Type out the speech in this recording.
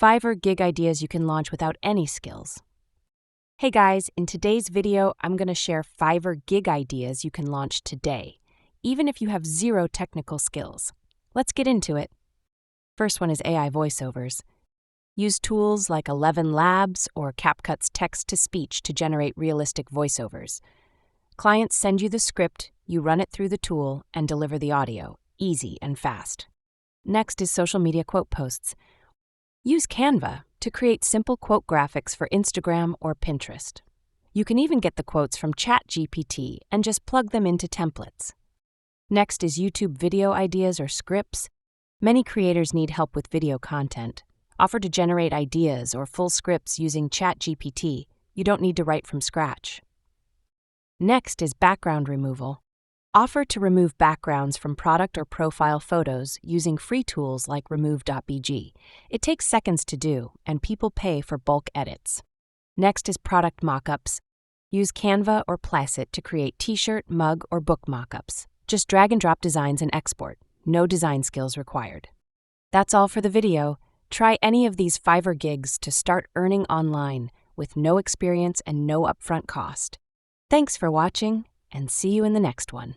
Fiverr gig ideas you can launch without any skills. Hey guys, in today's video, I'm going to share Fiverr gig ideas you can launch today, even if you have zero technical skills. Let's get into it. First one is AI voiceovers. Use tools like 11 Labs or CapCut's text-to-speech to generate realistic voiceovers. Clients send you the script, you run it through the tool, and deliver the audio, easy and fast. Next is social media quote posts. Use Canva to create simple quote graphics for Instagram or Pinterest. You can even get the quotes from ChatGPT and just plug them into templates. Next is YouTube video ideas or scripts. Many creators need help with video content. Offer to generate ideas or full scripts using ChatGPT. You don't need to write from scratch. Next is background removal. Offer to remove backgrounds from product or profile photos using free tools like remove.bg. It takes seconds to do, and people pay for bulk edits. Next is product mockups. Use Canva or Placeit to create t-shirt, mug, or book mockups. Just drag and drop designs and export. No design skills required. That's all for the video. Try any of these Fiverr gigs to start earning online with no experience and no upfront cost. Thanks for watching, and see you in the next one.